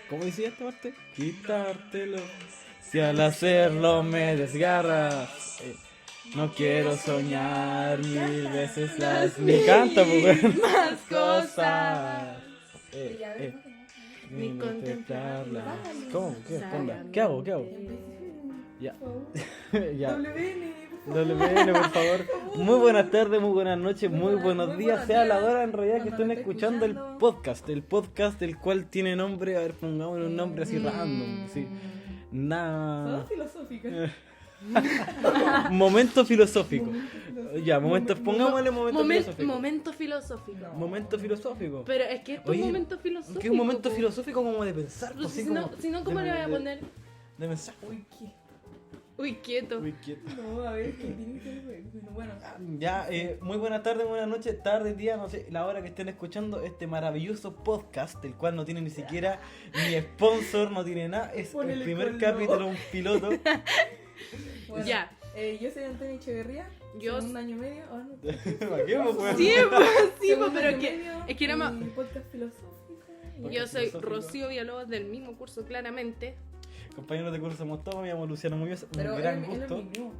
¿Cómo decía esta parte? Quitártelo. Si al hacerlo me desgarras. No quiero soñar mil veces las... Me encanta, pues, Más cosas. Ni contemplarlas. ¿Cómo? ¿Qué? Onda. ¿Qué hago? Ya. Ya. WN, por favor. Muy buenas tardes, muy buenas noches, muy buenos días. Sea la hora en realidad que estén escuchando el podcast del cual tiene nombre, a ver, pongámosle un nombre así random, sí. Nada. filosófica. Momento filosófico. Ya, pongámosle filosófico. Momento filosófico. Momento filosófico. Pero es que esto es Oye, un momento filosófico. ¿qué es un momento filosófico como de pensar? Pero Así si como no, ¿cómo le voy a poner? De pensar. Uy, quieto. Uy, quieto. No, a ver, ¿qué tiene que ver? Bueno, Ya, muy buenas tardes, buenas noches, tarde, día, no sé, la hora que estén escuchando este maravilloso podcast, el cual no tiene ni siquiera ni sponsor, no tiene nada, es el Ponele primer color. capítulo, un piloto. bueno, Ya. Yo soy Antonio Echeverría. Yo- Segundo año medio. No. ¿Para qué, pues, Sí, weón? sí, Segundo pero año es que medio, es que era más- y podcast filosófico. y- yo soy filosófico. Rocío Villalobos del mismo curso, claramente. Compañeros de curso somos todos, me llamo Luciano Muñoz, un Pero gran él es gusto. mi primo.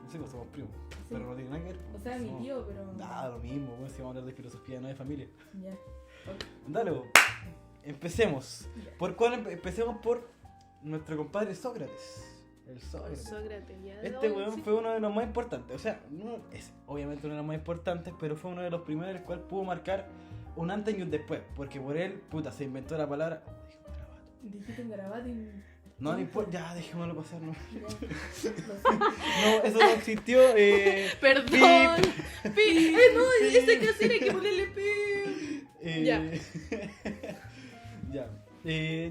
Sí, pues somos primos, Sí. pero no tiene nada que ver. O sea, mi No. tío, pero. Nada, lo mismo, weón, si vamos a hablar de filosofía, no de familia. Ya. Dale, weón. Empecemos. Ya. ¿Por cuál empecemos? Por nuestro compadre Sócrates. El Sócrates. Sócrates, ya. Este weón fue uno de los más importantes, o sea, no es obviamente uno de los más importantes, pero fue uno de los primeros el cual pudo marcar un antes y un después, porque por él, puta, se inventó la palabra... Dijiste un garabato y. No, no importa, ya, dejémoslo pasar, no. Ya. Lo sé. No, eso no existió, Perdón. No, ese que hacer hay que ponerle Ya.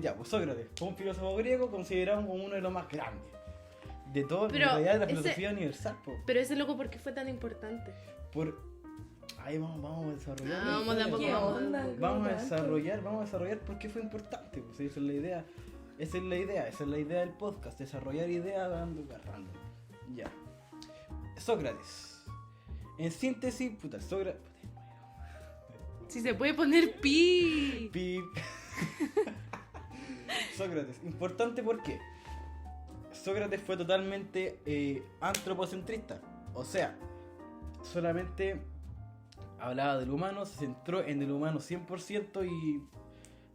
Ya, pues Sócrates, fue un filósofo griego considerado como uno de los más grandes de todo, Pero en realidad, de la ese- filosofía universal, po. Pero ese loco, ¿por qué fue tan importante? Ahí vamos a desarrollar. Ah, vamos de a poco, ¿Qué vamos. onda? Vamos a ¿Cómo desarrollar por qué fue importante. Pues esa es la idea. Esa es la idea del podcast, desarrollar ideas dando agarrando. Ya. Sócrates. En síntesis, puta, Sócrates. Si se puede poner pi. Pip. Sócrates, importante porque Sócrates fue totalmente antropocentrista. O sea, solamente hablaba del humano, se centró en el humano 100% y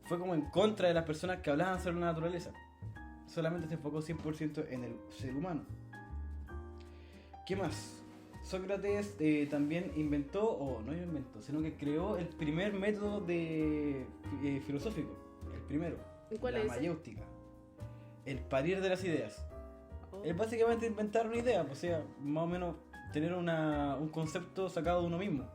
fue como en contra de las personas que hablaban sobre la naturaleza. Solamente se enfocó 100% en el ser humano. ¿Qué más? Sócrates también inventó, o no inventó, sino que creó el primer método de filosófico. El primero. ¿Cuál la es ese? mayéutica. El parir de las ideas. Oh. Es básicamente inventar una idea, pues, o sea, más o menos tener un concepto sacado de uno mismo.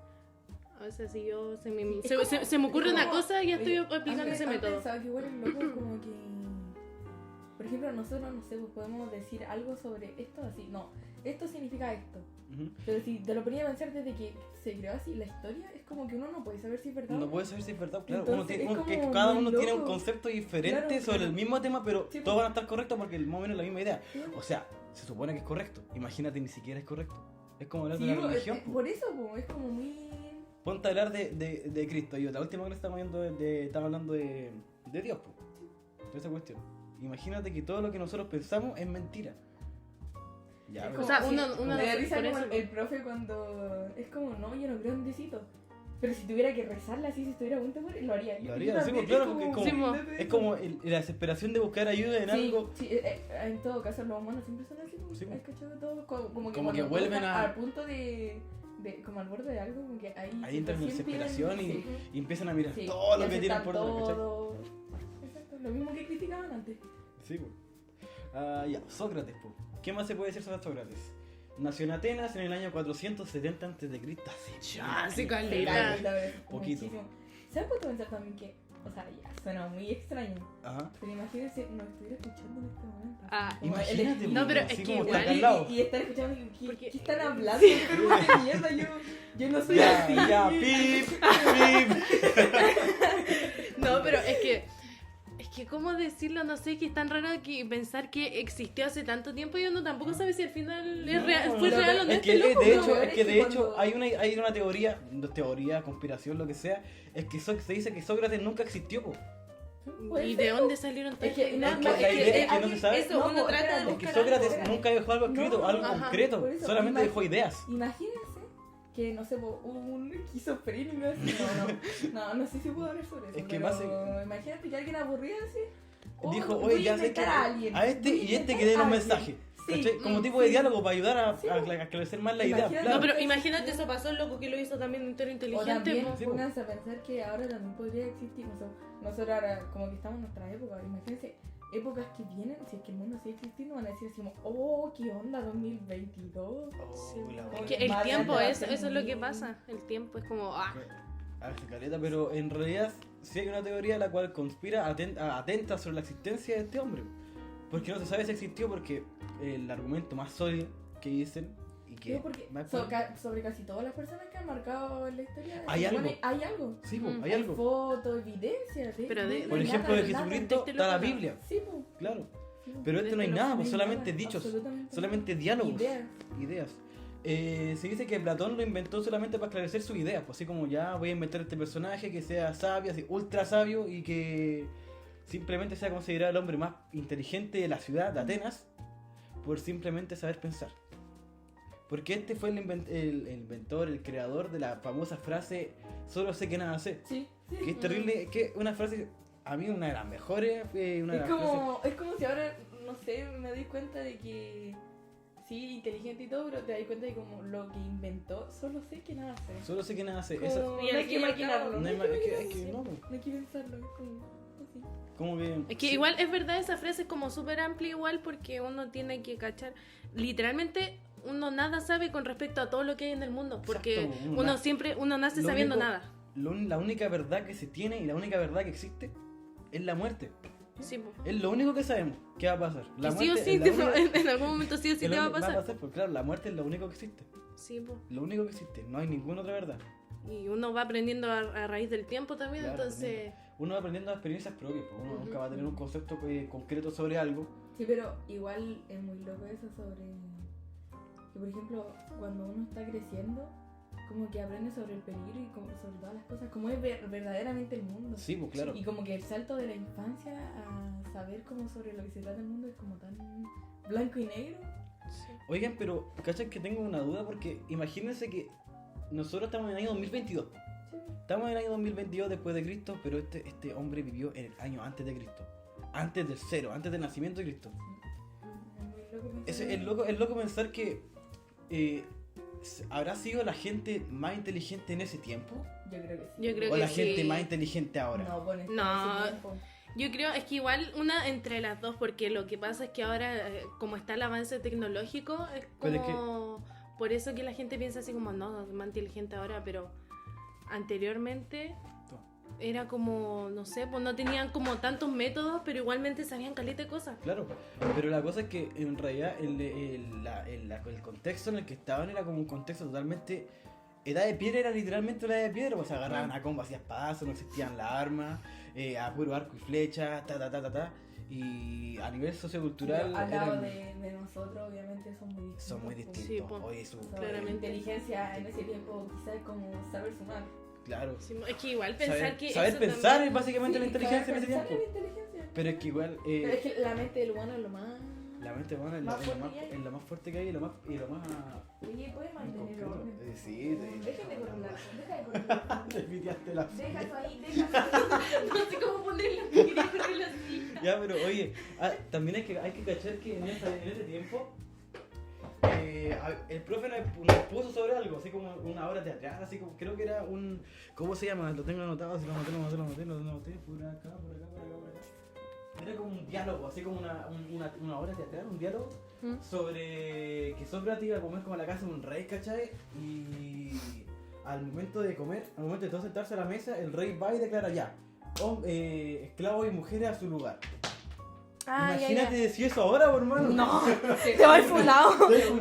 O sea, si yo se me Es ocurre como- una cosa y ya estoy Oye, aplicando antes- ese antes método. pensaba que igual es loco como que. Por ejemplo, nosotros, no sé, pues podemos decir algo sobre esto así. No, esto significa esto. Ujú. Pero si te lo ponía a pensar desde que se creó así la historia, es como que uno no puede saber si es verdad. No puede saber si es verdad, claro. Entonces, es Que como cada muy uno tiene un loco. concepto diferente Claro, sobre claro. el mismo tema, pero Sí, todos pues. van a estar correctos porque es más o menos la misma idea. Sí. O sea, se supone que es correcto. Imagínate, ni siquiera es correcto. Es como hablar Sí, de la pues, religión. Po. por eso, pues, es como muy. Ponte a hablar de Cristo. Y la última vez que estamos estamos hablando de Dios, po. De esa cuestión. Imagínate que todo lo que nosotros pensamos es mentira. Ya, Es pero- como- O sea, sí, uno me da por risa como eso- el profe cuando. Es como, no, yo no creo en Diosito. Pero si tuviera que rezarla así, si estuviera a punto de morir, lo haría. Lo haría, Yo sí, también, pues, claro, porque Sí, mo. es como la desesperación de buscar ayuda en Sí, algo. sí, en todo caso los humanos siempre son así, Sí, ¿has po. cachado todo? Como que Como que cuando vuelven todos están a- al punto de como al borde de algo, como que ahí Entran en recién desesperación piden- y empiezan a mirar sí, todo y lo que tienen aceptan por dentro, ¿cachai? todo. Exacto, lo mismo que criticaban antes. Sí, pues. Ya, Sócrates, pues. ¿Qué más se puede decir sobre Sócrates? Nació en Atenas en el año 470 a.C. Así La caleta. verdad, Poquito. muchísimo. ¿Se han puesto a pensar también que, o sea, ya suena muy extraño, Ajá. pero imagínense, nos estuviera escuchando en este momento? Ah, Como Imagínate, el- No, pero así es que como igual- está acá al lado. y estar escuchando y Porque- ¿qué están hablando? Pero de mierda, yo no soy Ya, así. ya, pip, pip. No, pero es que cómo decirlo, no sé, que es tan raro que pensar que existió hace tanto tiempo y uno tampoco sabe si al final es real, fue no, real o no Es este que loco. de lo hecho, peor es es que que de hecho cuando- hay una teoría, conspiración, lo que sea, es que se dice que Sócrates nunca existió, po. Puede ¿Y ser, de dónde salieron Es todas que estas no, ideas? Es que la idea es que no se sabe. Eso, No, uno trata de espérate, Es que buscar Sócrates algo. nunca dejó algo escrito, No, algo ajá. concreto, Por eso, solamente dejó ideas. Imagínense que, no sé, un esquizofrénico así. No sé si puedo hablar sobre eso. Es que pero más- imagínate que alguien aburrido así. Dijo, voy oye, ya sé inventar que a alguien. a este voy y este inventar que den a un alguien. mensaje. Sí, ¿Cachai? Como tipo de sí. diálogo para ayudar Sí. a esclarecer más la idea. Imagínate. Claro. No, pero imagínate, eso pasó el loco que lo hizo también un entero O inteligente. también po. Sí, po. pónganse a pensar que ahora también podría existir. Nosotros ahora, como que estamos en nuestra época. Imagínense, épocas que vienen, si es que el mundo sigue existiendo, van a decir así como, oh, ¿qué onda 2022? Sí. Oh, la Es wea. que el Más tiempo, grande va a eso ser es lo que muy- pasa. El tiempo es como, Hace caleta, pero en realidad sí hay una teoría la cual conspira, atenta sobre la existencia de este hombre. Porque no se sabe si existió, porque el argumento más sólido que dicen y que Digo, porque más- sobre casi todas las personas que han marcado la historia, Hay se algo. supone- hay algo. Sí, po, Mm. hay algo. Fotos, evidencia. Pero de- Por de ejemplo, de nada, Jesucristo de este está la loco, no. Biblia, Sí, po. claro. Sí, po. Pero De esto no hay este nada, No pues hay solamente nada, dichos, absolutamente solamente nada. diálogos, Ideas. ideas. Se dice que Platón lo inventó solamente para esclarecer sus ideas, pues así como ya voy a inventar este personaje que sea sabio, así ultra sabio y que simplemente sea considerado el hombre más inteligente de la ciudad de Atenas por simplemente saber pensar. Porque este fue el inventor, el creador de la famosa frase solo sé que nada sé. Sí, sí. Que es terrible, que una frase, a mí una de las mejores, una de Es las frases. como si ahora, no sé, me doy cuenta de que sí, inteligente y todo, pero te das cuenta de como lo que inventó, solo sé que nada sé. Solo sé que nada sé. Como, Esa- no Y al hay fin que y al maquinarlo. cabo, no hay más, es que no, pues. No hay que pensarlo, es como así. Como que. Es que sí. igual es verdad, esa frase es como súper amplia igual porque uno tiene que cachar. Literalmente uno nada sabe con respecto a todo lo que hay en el mundo. Porque Exacto, uno nace lo sabiendo único- nada. La única verdad que se tiene y la única verdad que existe es la muerte. Sí, po. Es lo único que sabemos que va a pasar. La Que sí o muerte sí, es la tipo, única- en algún momento sí o sí es te lo va a único que pasar. porque claro, la muerte es lo único que existe. Sí, po. Lo único que existe. No hay ninguna otra verdad. Y uno va aprendiendo a raíz del tiempo también, Claro, entonces... Uno va aprendiendo experiencias propias. Pues uno Ujú. nunca va a tener un concepto concreto sobre algo. Sí, pero igual es muy loco eso sobre que, por ejemplo, cuando uno está creciendo, como que aprende sobre el peligro y como sobre todas las cosas, como es verdaderamente el mundo. Sí, pues claro. Y como que el salto de la infancia a saber como sobre lo que se trata el mundo es como tan blanco y negro. Sí. Oigan, pero ¿cachan que tengo una duda? Porque imagínense que nosotros estamos en el año 2022. Sí, Estamos en el año 2022 después de Cristo, pero este hombre vivió en el año antes de Cristo. Antes del cero, antes del nacimiento de Cristo. es muy loco pensar Es loco pensar que habrá sido la gente más inteligente en ese tiempo Yo creo que sí. Yo creo o que la sí. gente más inteligente ahora. No, pones No. ese tiempo. Yo creo, es que igual una entre las dos, porque lo que pasa es que ahora, como está el avance tecnológico, es Pero es como... Por eso que la gente piensa así como, no, es más inteligente ahora, pero anteriormente era como, no sé, pues no tenían como tantos métodos, pero igualmente sabían caleta de cosas. Claro, pero la cosa es que en realidad el contexto en el que estaban era como un contexto totalmente... Edad de piedra era literalmente la edad de piedra, pues se agarraban a combo, hacían espadazos, no existían las armas, a puro arco y flecha, ta. Y a nivel sociocultural Pero al lado eran- de nosotros, obviamente, son muy distintos. son muy po. distintos. Sí, po. Oye, O sea, Claramente. la inteligencia en ese tiempo quizás es como saber sumar. claro. Sí, es que igual pensar que... Saber eso pensar también- es básicamente la Sí, inteligencia en ese saber tiempo. pensar es la inteligencia. Pero es que igual Pero es que la mente del humano es lo más... la mente humana es más lo fuerte más, que hay. es lo más fuerte que hay y lo más Oye, puedes mantener concreto. orden. Sí, Dejen de correr. Deja de correr. te piteaste la Deja eso ahí, deja eso ahí. No sé cómo ponerlo, quería ponerlo así. Ya, pero oye, también hay que cachar que en ese tiempo el profe nos puso sobre algo, así como una obra teatral, así como creo que era un... ¿Cómo se llama? Lo tengo anotado, así lo anoté, por acá. Era como un diálogo, así como una obra teatral, un diálogo ¿Mm? sobre que Sócrates iba a comer como a la casa de un rey, ¿cachai? Y al momento de comer, al momento de todos sentarse a la mesa, el rey va y declara ya, esclavos y mujeres a su lugar. Ah, Imagínate decir eso ahora, por hermano. No, te va a ir funado.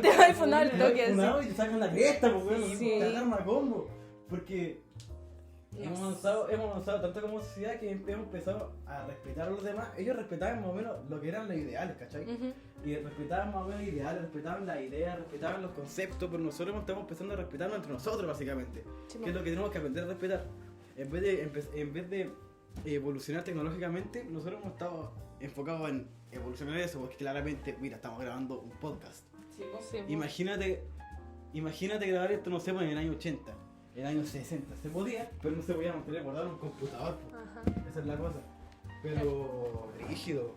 Te va a ir funado el Te va a ir toque así. funado y te sacan la cresta, pues bueno, Sí. te agarran a combo. Porque No hemos avanzado tanto como sociedad que hemos empezado a respetar a los demás. Ellos respetaban más o menos lo que eran los ideales, ¿cachai? Ujú. Y respetaban más o menos los ideales, respetaban las ideas, respetaban los conceptos, pero nosotros estamos empezando a respetarnos entre nosotros, básicamente. Sí, Que es lo que tenemos que aprender a respetar. En vez de evolucionar tecnológicamente, nosotros hemos estado enfocados en evolucionar eso, porque claramente, mira, estamos grabando un podcast. Sí, pues. Sí, po. Imagínate grabar esto, no sé, pues, en el año 80, en el año 60. Se podía, pero no se podía mantener guardado en un computador. Pues. Ajá. Esa es la cosa. Pero rígido.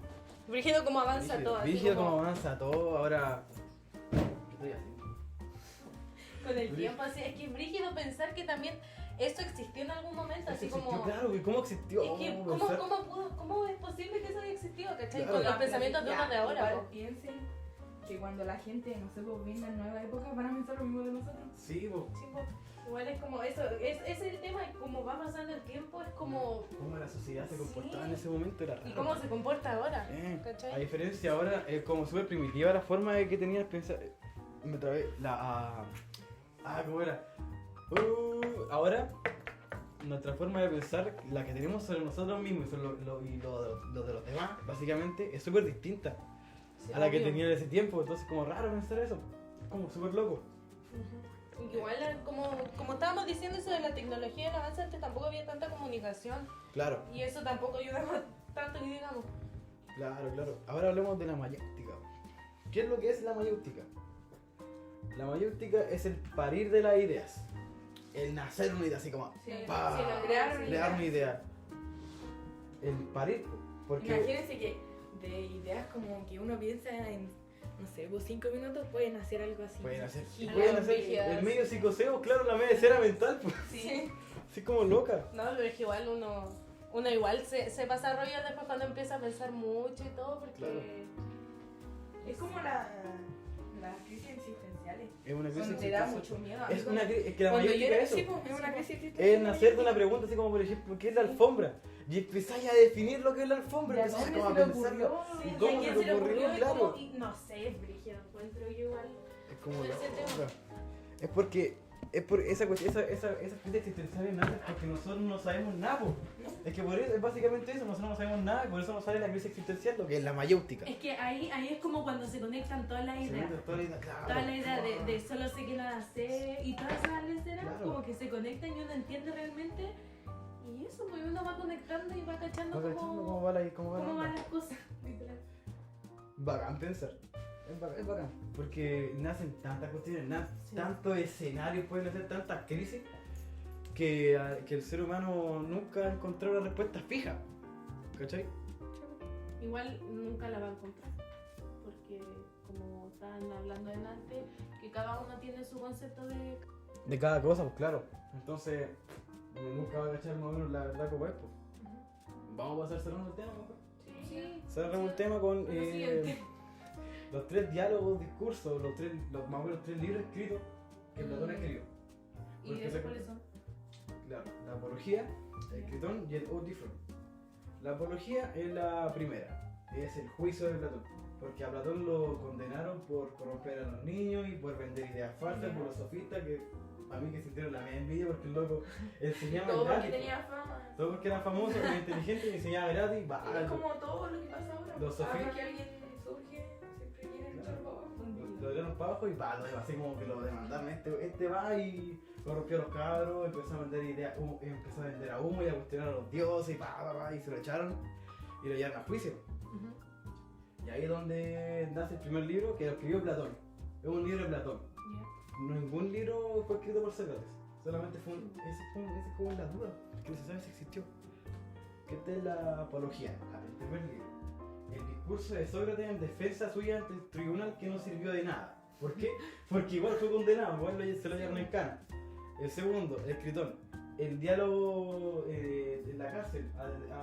Brígido como avanza todo. así Rígido como avanza todo. Ahora. ¿Qué estoy haciendo? Con el tiempo, así. Es que es brígido pensar que también esto existió en algún momento, así Eso existió, como. claro, ¿y cómo existió? Es que, Pensar- ¿cómo es posible que eso haya existido? ¿Cachai? Claro. Con los pensamientos de Ya, uno de ahora. igual po. piensen que cuando la gente, no sé, pues venga en nueva época, van a pensar lo mismo de nosotros. Sí, po. Sí, po. Igual es como eso, es el tema, y como va pasando el tiempo, es como. Cómo la sociedad se comportaba Sí. en ese momento era raro. ¿Y cómo se comporta ahora? A ¿Cachai? diferencia ahora, es como súper primitiva la forma de que tenías pensar. Me trabé. ¿Cómo era? Ahora, nuestra forma de pensar, la que tenemos sobre nosotros mismos y sobre lo de los demás, básicamente, es súper distinta Sí, a la que obvio. tenía en ese tiempo. Entonces, como raro pensar eso. Es como súper loco. Ujú. Y igual, como estábamos diciendo eso de la tecnología y el avance, antes tampoco había tanta comunicación. Claro, Y eso tampoco ayudaba tanto que digamos. claro. Ahora hablemos de la mayéutica. ¿Qué es lo que es la mayéutica? La mayéutica es el parir de las ideas. El nacer una idea, así como Sí, ¡pah! sí, lo crearon. crear una idea. El parir, porque Imagínense que de ideas como que uno piensa en, no sé, pues 5 minutos pueden hacer algo así. pueden hacer, Gigante. el medio psicoseo, claro, la media cera mental, pues, Sí. así como loca. No, pero es que igual uno igual se pasa rollo después cuando empieza a pensar mucho y todo, porque. Claro. Es como las crisis existenciales. Es una crisis Donde da existencial. mucho miedo. Es una es que la Cuando yo mayéutica era es eso. sí, pues, es una crisis Es existencial. nacer de una pregunta así como por ejemplo, ¿qué es la alfombra? Y empezáis a definir lo que es la alfombra, ¿De empezáis dónde como a se le pensarlo. ocurrió? ¿Y ¿Y a cómo quién se se le ocurrió? Y Claro. cómo- y no sé, es brígido, encuentro yo igual. Es como Ese tema. loca. Es porque es por esa crisis existencial nace porque nosotros no sabemos nada, po. Es que por eso es básicamente eso, nosotros no sabemos nada, y por eso nos sale la crisis existencial, lo que es la mayéutica. Es que ahí es como cuando se conectan todas las Se ideas. mete toda la idea, claro. Toda la idea de solo sé que nada sé y todas esas leceras Claro. como que se conectan y uno entiende realmente. Y eso, pues uno va conectando y va cachando ¿Vas cachando cómo cómo va la van onda? las cosas. Literal. Bacán pensar. Es bacán. Porque nacen tantas cuestiones, Sí. tantos escenarios, pueden hacer tantas crisis que el ser humano nunca ha encontrado una respuesta fija. ¿Cachai? Igual nunca la va a encontrar. Porque como estaban hablando antes, que cada uno tiene su concepto de. De cada cosa, pues claro. Entonces, uno nunca va a cachar más o menos la verdad como es, pues. Vamos a pasar cerrando el tema, mejor. Sí. Cerramos el tema con Lo siguiente. los 3 diálogos, discursos, más o menos 3 libros escritos que Platón escribió. ¿Y Porque eso se- cuáles son? Claro, la apología, el Critón y el Eutifron. La apología es la primera, es el juicio de Platón. Porque a Platón lo condenaron por corromper a los niños y por vender ideas falsas, por los sofistas que a mí que sintieron la media envidia porque el loco enseñaba Todo porque gratis. tenía fama. Todo porque era famoso, era inteligente y enseñaba gratis. Es Barato. como todo lo que pasa ahora. Los Cada vez sofí- que alguien surge, siempre quieren echar para abajo. Lo tiraron para abajo y lo así como que lo demandaron. Este va y corrompió a los cabros, empezó a vender ideas, empezó a vender a humo y a cuestionar a los dioses y y se lo echaron y lo llevaron a juicio. Ujú. Y ahí es donde nace el primer libro que lo escribió Platón. Es un libro de Platón. Ya. Ningún libro fue escrito por Sócrates. Solamente fue ese es como la duda, que no se sabe si existió. Que esta es la apología, el primer libro. El discurso de Sócrates en defensa suya ante el tribunal que no sirvió de nada. ¿Por qué? Porque igual fue condenado, igual se lo llevaron en cana. El segundo, el Critón. El diálogo en la cárcel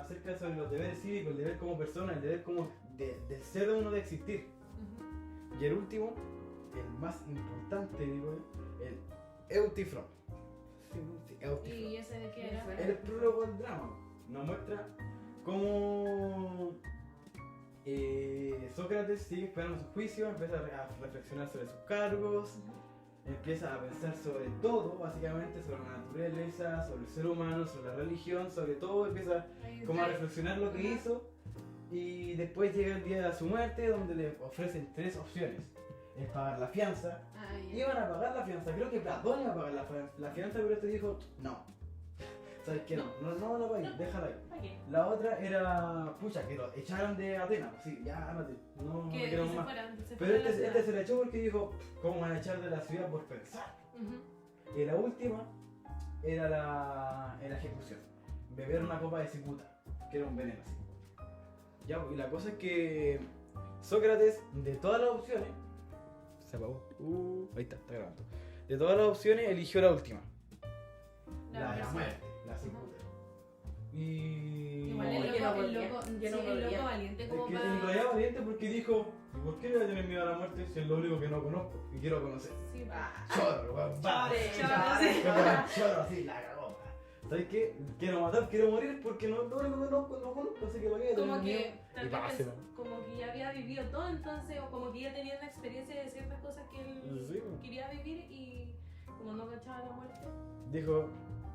acerca sobre los deberes cívicos, el deber como persona, el deber como del ser de uno de existir. Ujú. Y el último, el más importante, digo yo, el Eutifron. Sí, Eutifron. ¿Y ese de qué era? El prólogo del drama nos muestra cómo Sócrates sigue esperando su juicio, empieza a reflexionar sobre sus cargos, empieza a pensar sobre todo, básicamente, sobre la naturaleza, sobre el ser humano, sobre la religión, sobre todo, empieza como a reflexionar lo que hizo y después llega el día de su muerte donde le ofrecen 3 opciones. Es pagar la fianza, Ah, ya. iban a pagar la fianza, creo que Platón iba a pagar la fianza, pero este dijo no. ¿Sabes qué? No, para ahí, déjala ahí. ¿Para qué? La otra era, pucha, que lo echaron de Atenas. Sí, ya, ándate, no me Que queremos se más. fuera, se Pero fuera de la este ciudad. se la echó porque dijo, ¿cómo van a echar de la ciudad por pensar? Ujú. Y la última era la ejecución. Beber una copa de cicuta, que era un veneno así. Ya, y la cosa es que Sócrates, de todas las opciones, se apagó. Ahí está grabando. De todas las opciones, eligió la última. La persona. muerte, la cicuta. Y. Igual No, el yo no loco, volvía. el Yo no loco volvía. valiente Es como que para... Nicolás era valiente porque dijo, ¿y por qué le voy a tener miedo a la muerte si es lo único que no conozco y quiero conocer? Sí, Choro, weón, va. Choro, Choro, así, la cagó. ¿Sabes qué? Quiero matar, quiero morir porque no, lo único que no conozco, así que para qué como tener miedo. que tal Y vez páselo. como que ya había vivido todo entonces, o como que ya tenía una experiencia de ciertas cosas que él Sí, bueno. quería vivir y como no cachaba la muerte, Dijo,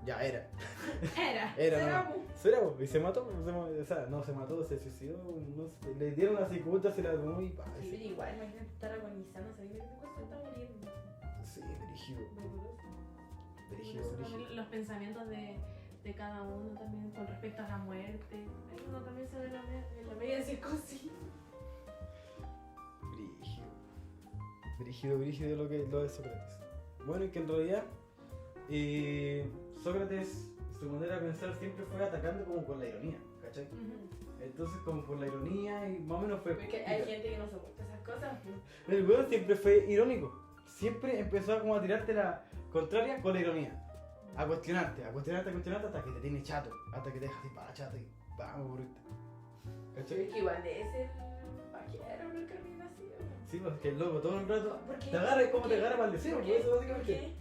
ya era. era. Era, no. Será, y se mató, o sea, no se mató, se suicidó, no sé, le dieron la cicuta, se la tomó y pa. Sí, Sí, igual, imagínate estar agonizando, sabiendo que tu cuerpo está muriendo. brígido, Doloroso. brígido, Eso brígido. también, los pensamientos de cada uno también con respecto a la muerte. Ahí uno también se ve en la media circunstancia. Brígido lo de Sócrates. Bueno, y que en realidad Sócrates, su manera de pensar siempre fue atacando como con la ironía, ¿cachai? Entonces como por la ironía y más o menos fue... Porque hay gente que no soporta esas cosas. El weón siempre fue irónico. Siempre empezó como a tirarte la contraria con la ironía. A cuestionarte hasta que te tiene chato. Hasta que te dejas así, pa, chato y vamos, burrito. Es ¿Cachai? que igual de ese pajero no camina así. Sí, pues que el loco todo el rato ¿Por qué? te agarra, es como ¿Por te qué? agarra para el deseo, ¿Por pues, qué? eso ¿Por básicamente. qué?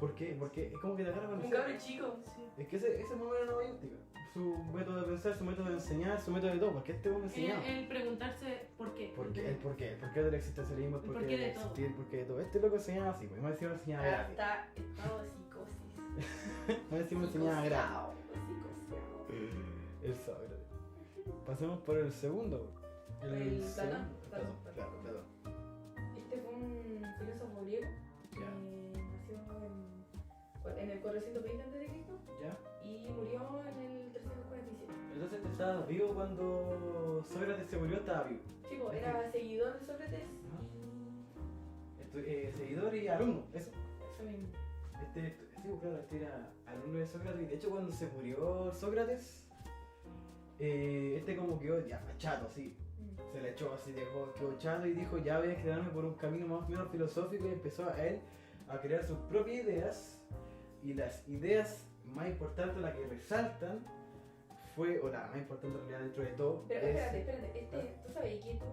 ¿Por qué? Porque es como que te agarra para el Un deseo. cabro chico. Sí. Es que ese más o menos no es óptica. Su método de pensar, su método de enseñar, su método de todo. Porque este hombre enseñaba. El preguntarse por qué. ¿Por qué? El porqué del existencialismo, el El porqué porqué de del todo. existir, el porqué de todo. Este loco enseñaba así, pues más encima enseñaba gratis. Está estado de psicosis. Más encima enseñaba gratis. Psicoseado. El Sócrates. Pasemos por el segundo. El segundo. Platón. Claro, Platón. Este fue un filósofo griego que Ya. nació en el 420 a.C. ¿Ya? y murió en el 347. Entonces te estabas vivo cuando Sócrates se murió, estaba vivo. Chico, era seguidor de Sócrates Seguidor y alumno, eso. y eso mismo. Sí, claro, este era alumno de Sócrates. Y de hecho, cuando se murió Sócrates, este como quedó ya chato, así. Se le echó así, quedó chato y dijo, ya voy a quedarme por un camino más o menos filosófico y empezó a él a crear sus propias ideas. Y las ideas más importantes, las que resaltan, fue, o la más importante en realidad dentro de todo, Pero es... espérate, ¿tú sabes que tú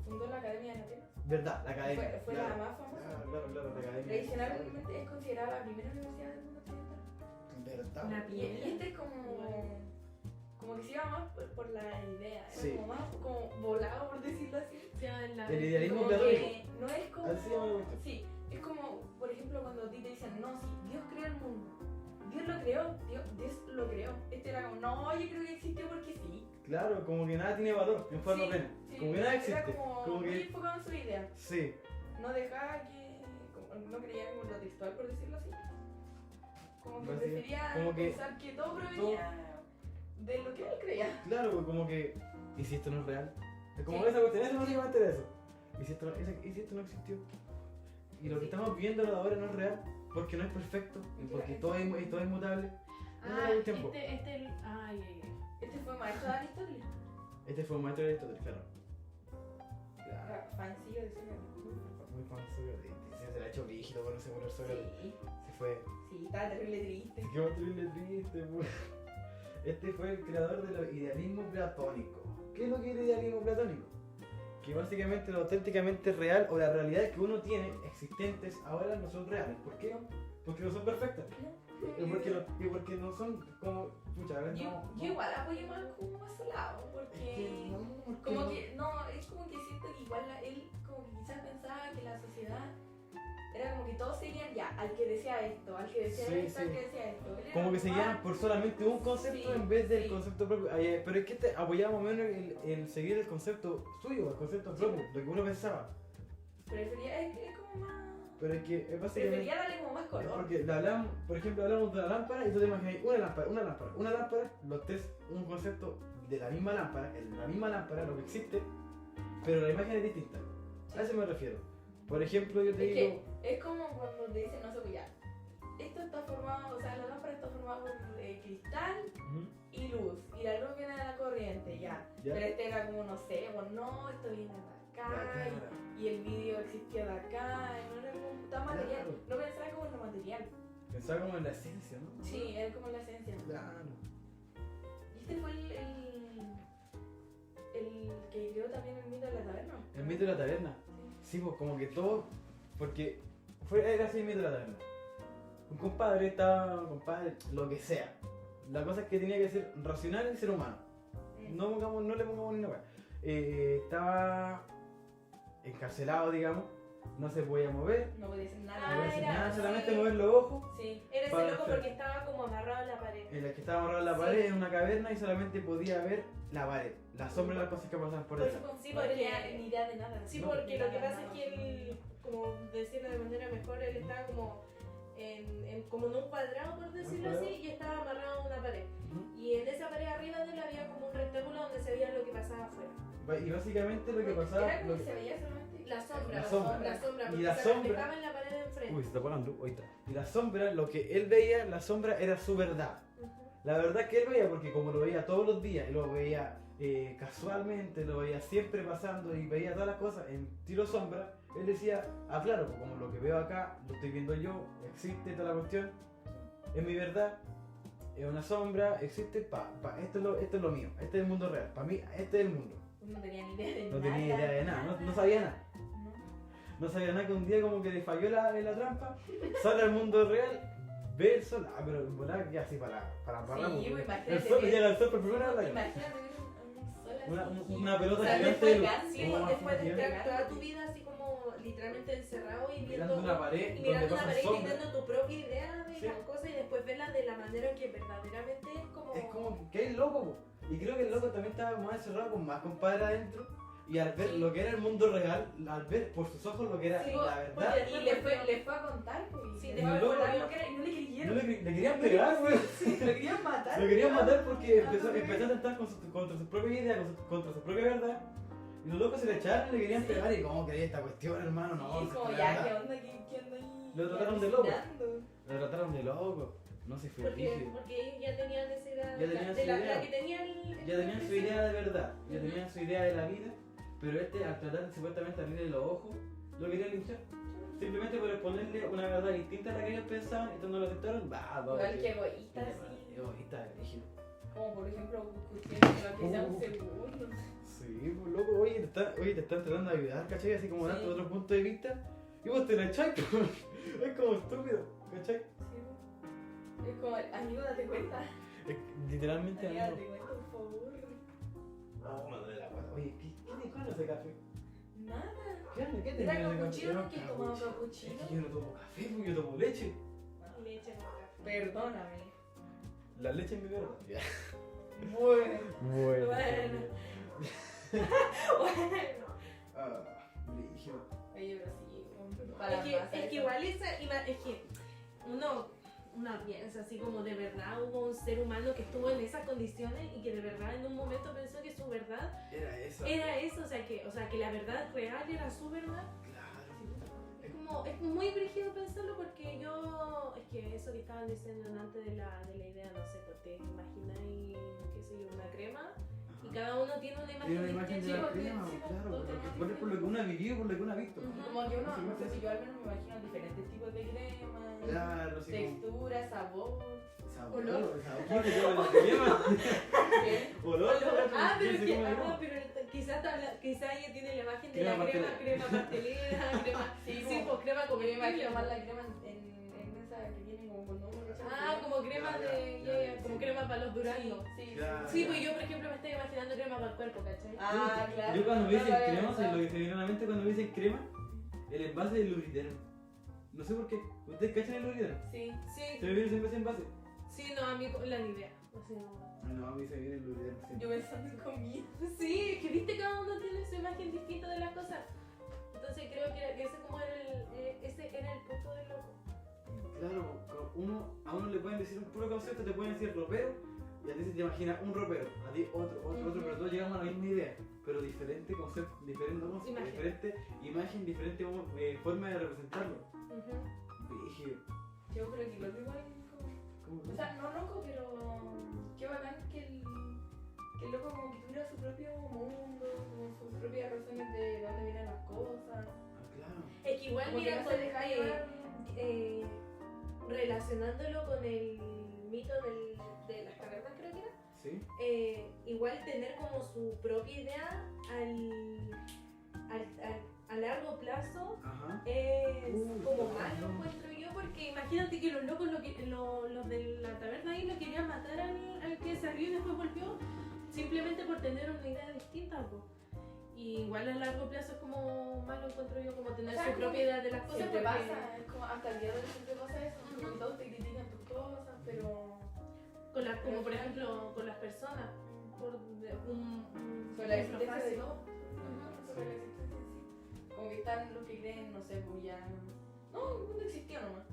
fundó la Academia de Atenas? ¿Verdad? La academia. Fue claro. la más famosa. Claro, la academia. Tradicionalmente es considerada la primera universidad del mundo occidental. ¿Verdad? La Y este es como que se iba más por la idea, era Sí. como más como volado por decirlo así. El idealismo Como platónico. que no es como. Así se llama la cuestión. Sí, es como, por ejemplo, cuando a ti te dicen, no, sí, Dios creó el mundo. Dios lo creó, Dios lo creó. Este era como, no, yo creo que existió porque sí. Claro, como que nada tiene valor, en forma Sí, pena. sí, Como que nada era existe. como, Como muy que. enfocado en su idea. Sí, No dejaba que. No creía como lo textual, por decirlo así. Como que Así es. prefería Como que pensar que todo provenía de lo que él creía. claro, como que. ¿Y si esto no es real? Es como Sí. esa cuestión, eso básicamente era eso. ¿Y si esto no existió? Y lo que estamos viendo ahora no es real, porque no es perfecto, y porque todo es mutable. Ah, Todo el tiempo. Ay. Este fue maestro de Aristóteles. Este fue un maestro de Aristóteles, claro. Claro. Era fancillo de Sócrates. Muy fan de Sócrates. Se la ha hecho rígido cuando se murió Sócrates. Sí, Se fue. sí, estaba terrible triste. Se quedó terrible triste, pues. Este fue el creador del idealismo platónico. ¿Qué es lo que es el idealismo platónico? Que básicamente lo auténticamente real o las realidades que uno tiene existentes ahora no son reales. ¿Por qué? Porque no son perfectas. Y porque no son como. Pucha, a ver, Yo igual apoyo más como a su lado, porque como que, no, es como que siento que igual él como que quizás pensaba que la sociedad era como que todos seguían ya, al que decía esto, al que decía Sí, esto, al sí. que decía esto. Él era Como que se más- guían por solamente un concepto Sí, en vez del sí. concepto propio. Pero es que apoyaba más o menos el seguir el concepto suyo, el concepto Sí. propio, lo que uno pensaba. Prefería, es como más pero es que es básicamente... Prefería darle como más Es color. porque por ejemplo, hablamos de la lámpara y tú te imaginas una lámpara, los tres, un concepto de la misma lámpara, lo que existe, pero la imagen es distinta. A eso me refiero. Por ejemplo, yo te Es digo... que es como cuando te dicen, no sé, pues ya, esto está formado, o sea, la lámpara está formada por cristal Ujú, y luz, y la luz viene de la corriente, ya. ¿ya? Pero este era como, no sé, bueno, no, esto viene de acá, Acá. y el vídeo existía de acá, y no era como tan material, Claro. no pensaba como en lo material. Pensaba como en la esencia, ¿no? Sí, era como la esencia. Claro. Y este fue el que creó también el mito de la taberna. El mito de la taberna. Sí, pues como que todo, porque era así el mito de la taberna. Un compadre, lo que sea. La cosa es que tenía que ser racional y ser humano. No le pongamos ni una hueá. Estaba encarcelado, digamos, no se podía mover, No podía decir nada. no podía hacer era, nada, sí. solamente mover los ojos. Sí. Era Para ese loco hacer. porque estaba como amarrado en la pared. En la que estaba amarrado en la Sí. pared, en una caverna, y solamente podía ver la pared, la sombra de las cosas que pasaban por Por ella. eso, sí, No tenía porque, ni idea de nada. sí, No. porque lo que Nada, pasa es nada. que él, como decirlo de manera mejor, él estaba como como en un cuadrado, por decirlo cuadrado. así, y estaba amarrado a una pared. Ujú. Y en esa pared arriba de él había como un rectángulo donde se veía lo que pasaba afuera. Y básicamente lo que pasaba... Era como lo que que- se veía solamente La sombra, La sombra. porque Y la se sombra- reflejaba en la pared de enfrente. Uy, se está apagando, ahí está. Y la sombra, lo que él veía, la sombra era su verdad. Ujú. La verdad que él veía, porque como lo veía todos los días, y lo veía casualmente, lo veía siempre pasando y veía todas las cosas en tiro sombra, él decía, claro, pues como lo que veo acá, lo estoy viendo yo, existe toda la cuestión, es mi verdad, es una sombra, existe, esto es lo mío, este es el mundo real, para mí este es el mundo. No tenía ni idea de nada. No tenía idea de nada, no sabía nada. No sabía nada, que un día como que le falló en la trampa, sale al mundo real, ve el sol, pero en volar ya así para Sí, pues, imagínate el sol, ver- llega el sol por primera vez. Imagínate ver un sol así. Una pelota O sea, gigante. después de Sí, como después de gigante, estar toda tu vida así como literalmente encerrado y mirando viendo una pared y donde mirando una pasan pared y sombras. teniendo tu propia idea de Sí. las cosas y después verlas de la manera que verdaderamente es como... Es como que es loco, po. Y creo que el loco también estaba más encerrado con más compadre adentro. Y al ver Sí. lo que era el mundo real, al ver por sus ojos lo que era Sí, la verdad, porque- Y le fue a contar, pues. Sí, le le fue a fue- contar lo que era y no le no creyeron. le querían pegar, güey. Sí, lo querían matar. Lo querían matar porque Ah, empezó a ok. atentar contra su propia idea, contra su propia verdad. Y los locos se le echaron y le querían Sí. pegar. Y cómo quería esta cuestión, hermano, no. Y se como fue ya, la ¿qué verdad. onda? ¿Qué onda ahí? Lo trataron de loco. Alucinando. Lo trataron de loco. No se fue rígido. Porque ellos ya tenían esa idea Ya de tenían la, su de la, idea. la que tenía el Ya tenían su idea de verdad, ya Ujú. tenían su idea de la vida, pero al tratar de supuestamente abrirle los ojos, lo querían linchar. Simplemente por exponerle una verdad distinta a la que ellos pensaban, y cuando lo aceptaron, Igual que egoísta, así. Egoísta, rígido. Como por ejemplo, cuestiones de lo que sea un segundo. Sí, pues loco, oye, te están tratando de ayudar, ¿cachai? Así como Sí. darte otro punto de vista, y vos te la echáis, es como estúpido, ¿cachai? Sí. Es como, amigo, date cuenta. Literalmente, Amiga, amigo. date cuenta, por favor. No, me duele la guata. Oye, ¿qué te cuál es ese café? Nada. ¿Qué te Era ese café? capuchino, Era ¿no? ¿Quién tomaba capuchino? Es que yo no tomo café, porque yo tomo leche. leche con café. Perdóname. La leche es mi verdad. Bueno. Bueno. Bueno. Bueno. Brígido. Oye, pero sí. Es que igual es que una piensa así como de verdad hubo un ser humano que estuvo en esas condiciones y que de verdad en un momento pensó que su verdad Era esa. era eso, o sea que la verdad real era su verdad. Claro. Es muy brígido pensarlo porque es que eso que estaban diciendo antes de la idea, no sé, pues te imagináis, qué sé yo, una crema y cada uno tiene una imagen Tiene una imagen de la distinta. crema, sí, claro, todos por lo que uno ha vivido, por lo que uno ha visto. Ujú. Como que uno, no sé si yo al menos me imagino diferentes tipos de crema, Claro, sí. textura, sabor. Sabor, Olor. sabor, que yo la crema. ¿Qué? Olor. Quizás ella tiene la imagen de Crema la crema pastelera. pastelera, crema, Sí, sí, como- pues crema Como que me comestible. imagino más la crema en esa que viene como con nombre. Como crema como crema para los duraznos. Sí, sí. Claro. Sí, pues yo por ejemplo me estoy imaginando crema para el cuerpo, ¿cachai? Ah, claro. Yo cuando me dicen No lo había crema, pensado. ¿sabes lo que se me viene a la mente cuando me dicen crema? El envase del lubriterno. No sé por qué. ¿Ustedes cachan el lubriterno? Sí. ¿Se me viene siempre ese envase? Sí, no, a mí la idea. O sea, No, a mí se me viene el lubriterno siempre. Yo pensando en comida. sí, es que viste cada uno tiene su imagen distinta de las cosas. Entonces creo que ese como era ese era a uno le pueden decir un puro concepto, te pueden decir ropero, y a ti se te imagina un ropero, a ti otro, pero todos llegamos a la misma idea, pero diferente concepto, diferente imagen, diferente forma de representarlo. Brígido. Yo creo que lo igual como... O sea, no loco, pero qué bacán que el loco como que tuviera su propio mundo, como sus propias razones de dónde vienen las cosas. Claro. Es que igual, Como mira, que no se deja llevar. relacionándolo con el mito de las cavernas, creo que era. ¿Sí? Igual tener como su propia idea a largo plazo Ajá. es como está malo, bueno. encuentro yo, porque imagínate que los locos, los de la taberna ahí, lo querían matar al que salió y después volvió, simplemente por tener una idea distinta, po. Y igual a largo plazo es como malo, encuentro yo, como tener O sea, su propia idea de las cosas. Siempre porque- pasa, es como hasta el día de hoy siempre pasa eso, como que todos te critican tus cosas, pero como por ejemplo con las personas, por sobre la ejemplo existencia de fácil. todo. Sobre la existencia en sí. Como que están los que creen, no sé, pues ya. No, el mundo existió nomás.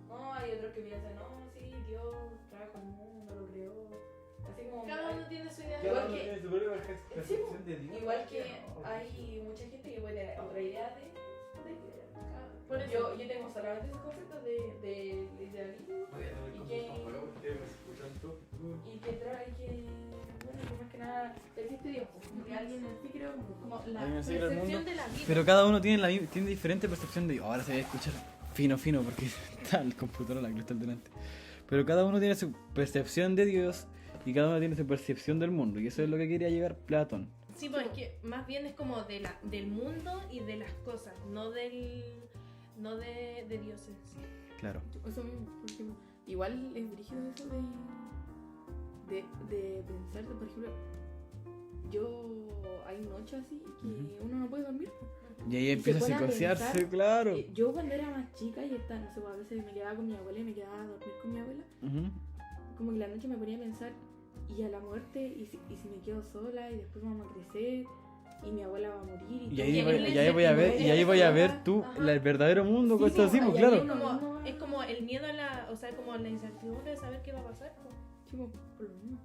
No, hay otros que piensan, no, sí, Dios trajo el mundo, lo creó. Así como. Cada uno tiene su idea. Igual Cada uno que- tiene su propia percepción de Dios. Igual que hay mucha gente que puede tener otra idea de Por eso. yo tengo solamente esos conceptos de idealismo y que trae que, bueno, que más que nada existe Dios, como que alguien en sí creo como la Alguien sí cree el percepción mundo. de la vida. Pero cada uno tiene tiene diferente percepción de Dios. Ahora se va a escuchar fino porque está el computador la que está delante. Pero cada uno tiene su percepción de Dios y cada uno tiene su percepción del mundo. Y eso es lo que quería llegar Platón. Sí, pues es que más bien es como del mundo y de las cosas, no de dioses. Claro. Eso mismo, porque igual es brígido eso de pensar, por ejemplo, hay noches así que uno no puede dormir. Y ahí se empieza a pone a psicosearse, pensar, claro. Yo cuando era más chica y no sé, a veces me quedaba con mi abuela y me quedaba a dormir con mi abuela, Ujú. como que la noche me ponía a pensar, y a la muerte, y si me quedo sola, y después vamos a crecer, y mi abuela va a morir, Y todo. ahí, en voy, inglés y ahí voy a ver, y ahí voy a ver tú Ajá. el verdadero mundo, Sí, cosas así, pues, pues ahí claro. uno mismo Es como el miedo a la, o sea, como la incertidumbre de saber qué va a pasar. Pues. Chico, por lo mismo.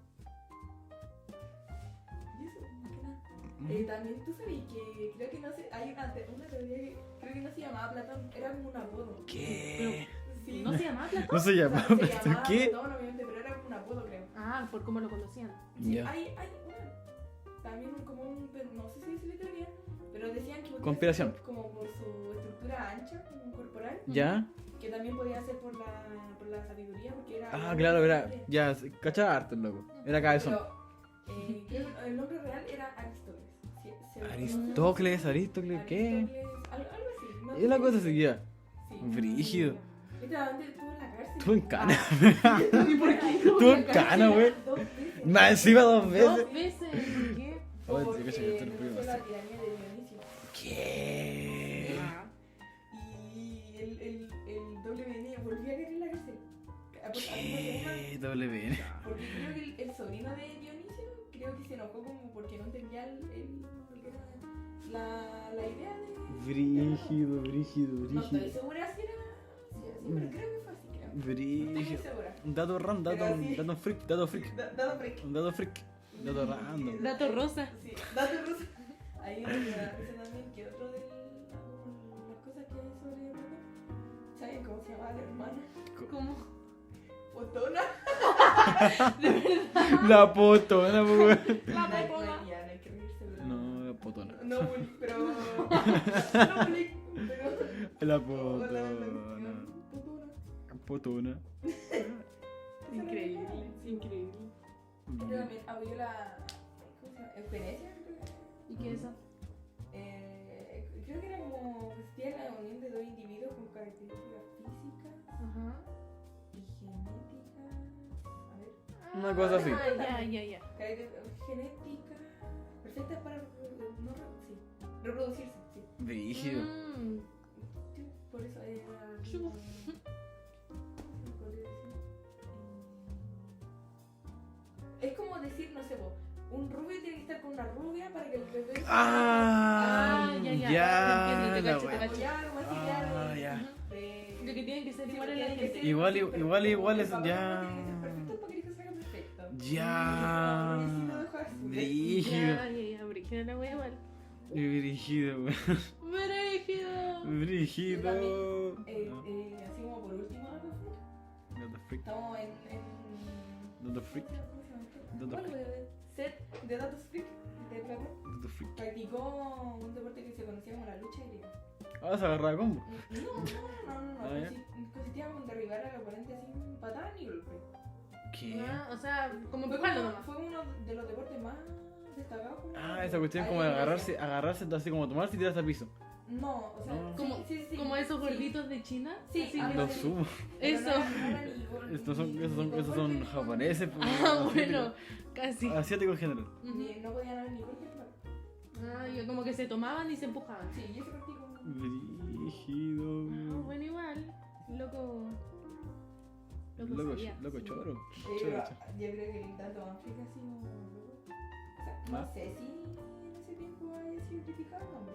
Y eso, más que nada. También tú sabes que creo que no sé, hay una teoría que creo que no se llamaba Platón, era como un apodo. ¿Qué? Sí. ¿No se llama Platón? No se O sea, llama, se llamaba ¿qué? Platón, obviamente, pero era como un apodo, creo. Ah, por cómo lo conocían. Sí, Ya. hay una, también como un, no sé si es teoría, pero decían que podía Conspiración. ser como por su estructura ancha, como corporal, ¿Ya? que también podía ser por la sabiduría, porque era... Ah, claro, era. Ya, cachaba harto el loco. Era cabezón. Pero, creo que el nombre real era Aristóteles. Sí, Aristócles, ¿qué? Algo así. no Es la sé cosa si- así, ya. Sí. Brígido. Literalmente estuvo en la cárcel. Estuvo en cana. ¿Y por qué? Estuvo en cana, güey. Dos veces. Más encima 2 veces. 2 veces. ¿Por qué? Oye, Porque sí, cacha que este denunció ruido la así. tiranía de Dionisio. ¿Qué? Y el WN volvió a caer en la cárcel. ¿Qué? Doble B. Porque creo que el sobrino de Dionisio creo que se enojó como porque no entendía la idea de... Brígido. No estoy segura si era así, pero creo que fue así, creo. No estoy muy Brígido. segura. Dato random, Pero sí. dato freak. Dado freak. Un dato freak. Dato random. Dato rosa. Sí, dato rosa. Ahí me da risa también que otro de las cosas que hay sobre Platón. ¿Saben cómo se llama la hermana? ¿Cómo? Potona. La potona, pues, güey. La No hay- potona. Ya, no hay que reírse, pero... No, la potona. No, pero... No, pero... La Hola, potona. Potona. Potona. Increíble, increíble. Yo también apoyo la... ¿Cómo se llama? Eugenesia, creo que. ¿Y qué es eso? Creo que era como existía la unión de dos individuos con características físicas Ajá. y genéticas. A ver. Una cosa así. Ah, ya. Genética perfecta para reproducirse. Sí. Brígido. Sí, por eso era. Chu. ¿Cómo se podría decir? Es como decir, no sé, vos, un rubio tiene que estar con una rubia para que el bebé. Ah, ya. ya. Te entiendo, te la cacho, te wea. cacho. O ya, algo así, Ah, de- ya. De que tienen que ser igual a la tiene que gente. ser Igual perfecto. igual es El papel ya. no tiene que ser perfecto para que el hijo salga perfecto. Ya. Oye, sí lo dejo azul. Brígido. Ya, Brígida la wea igual. Brígido, weón. Brígido. Brígido. Así como por último, ¿no? Not the freak. Estamos en Not the freak. ¿cómo se llama esto? Not the ¿Cuál freak. fue? Set de datos freak de Platón. Not the freak. Practicó un deporte que se conocía como la lucha griega. Ah, se agarraba combo. No. Ah, ya. Consistía en derribar al oponente sin patada ni golpe. ¿Qué? Ah, o sea, como Fue, empujarlo como- nomás. fue uno de los deportes más destacados. Ah, esa cuestión como de agarrarse, así como tomarse y tirarse al piso. No, o sea, No. Como, sí, como esos sí. gorditos de China. Sí, Así algo que- Los así. sumo. Pero Eso. no era ni gol- Estos ni- ni son con golpe, ni japoneses. con- pues, Ah, asiáticos. bueno, casi. Asiáticos en general. Ujú. No podían haber ni golpe ni patada. Ah, yo como que se tomaban y se empujaban. Sí, y ese practicó. Brígido. Ah, bueno, igual. Loco. Loco, sabía. loco Sí. choro. Yo Choro, creo choro. que el dato más freak así como loco. O sea, ¿Ah? no sé si en ese tiempo haya sido criticado el hombre,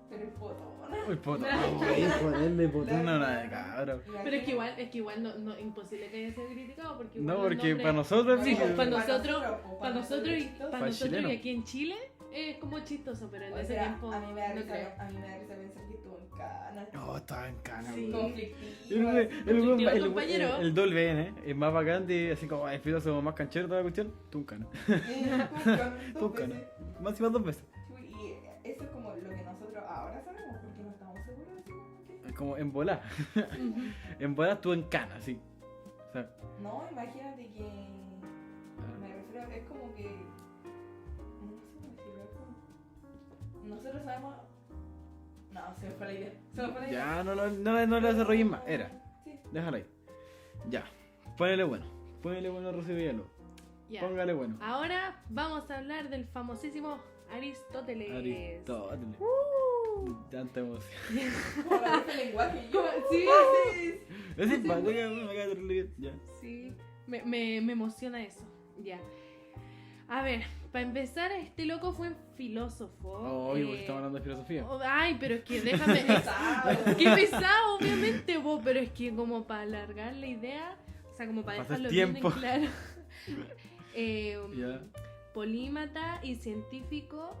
pero el potón. Uy, potón. No. Güey, ponerle potón a una cabra. Pero es que igual no, imposible que haya sido criticado porque igual No, los porque nombres- para nosotros es Sí, brígido. para nosotros para para nosotros chileno. y aquí en Chile es como chistoso, pero en O ese sea, tiempo a mí me da no risa, creo. a mí me da risa pensar que estuvo en Cana. No, estaba en cana, Sí. güey. Conflictivo. Conflictivo, compañero. El doble N, es más bacán de así como el filósofo más canchero de toda la cuestión, Tuncana. Tuncana. Más y más 2 veces. Y eso es como lo que nosotros ahora sabemos, porque no estamos seguros así como que... Es como en bola. Ujú. En bola estuvo en cana, sí. O sea, No, imagínate que... Me refiero, es como que... No sé cómo decirlo, es como... Nosotros sabemos... No, se me fue la idea. Se me fue la idea. ya no le desarrolles más. Era, Sí. déjala ahí. Ya, ponele bueno. Ponele bueno a Rocío Villalobos. Ya. Póngale bueno. Ahora vamos a hablar del famosísimo Aristóteles. Aristóteles. Tanta emoción. Como la de lenguaje. Yo, Sí, Es simpática, me cae terrible bien. Ya. sí. Me emociona eso. Ya. A ver, para empezar, este loco fue un filósofo. Oye, porque estamos hablando de filosofía. Ay, pero es que déjame. pesado. Qué pesado, obviamente, vos, pero es que como para alargar la idea, o sea, como para Pasa el dejarlo bien en tiempo. claro. Ya. Polímata y científico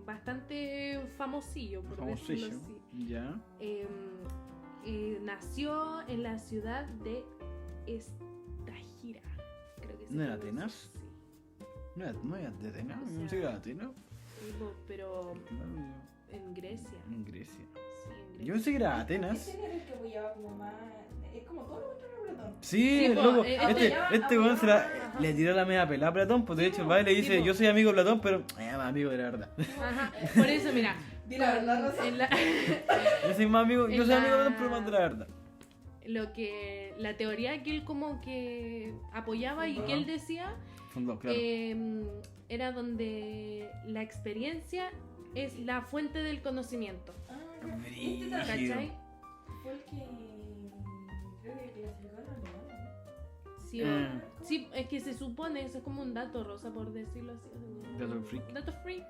bastante famosillo, por decirlo Famosillo. así. Ya. Nació en la ciudad de Estagira, creo que se ¿No era pronuncia Atenas? así. No era de Atenas. O No sea, sé que era de Atenas. Sí, pero en Grecia. En Grecia. Sí, en Grecia. Yo pensé que era Atenas. Ese no era el que apoyaba como más... Es como todo lo contrario a Platón. Sí, Sí, el po, loco. apoyaba- Este weón Ajá. le tiró la media pelada a Platón. Pues de Sí, hecho, el po, baile le sí, dice: po. yo soy amigo de Platón, pero más amigo de la verdad. Ajá, por eso, mira. Di la verdad, Rosa. en la- Yo soy más amigo, yo En soy amigo de la- Platón, pero más de la verdad. la teoría que él como que apoyaba y que él decía Son dos, claro. era donde la experiencia es la fuente del conocimiento. Este Brígido. ¿Cachai? fue el que... Creo que clasificó a los animales. Sí, sí, es que se supone, eso es como un dato rosa, por decirlo así. Dato freak. Dato freak.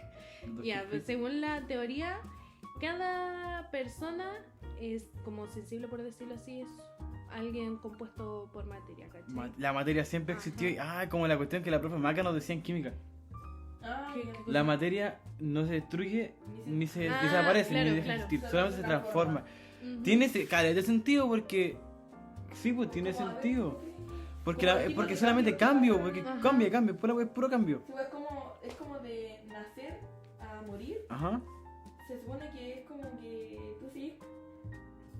Dos Ya, perfectos. según la teoría, cada persona es como sensible, por decirlo así, es alguien compuesto por materia, ¿cachai? La materia siempre existió. Como la cuestión que la profe Maca nos decía en química. Ah, ¿Qué- ya. qué La materia no se destruye ni se Ah, desaparece, claro, ni deja de claro. existir, Solo solamente se se transforma. Ujú. Tiene ese de sentido porque. Sí, pues tiene Como, a ver, sentido. Porque, Como el tipo porque de solamente cambio, porque Ajá. cambia, es puro cambio. Sí, es como de nacer a morir. Ajá. Se supone que es como que tú sigues.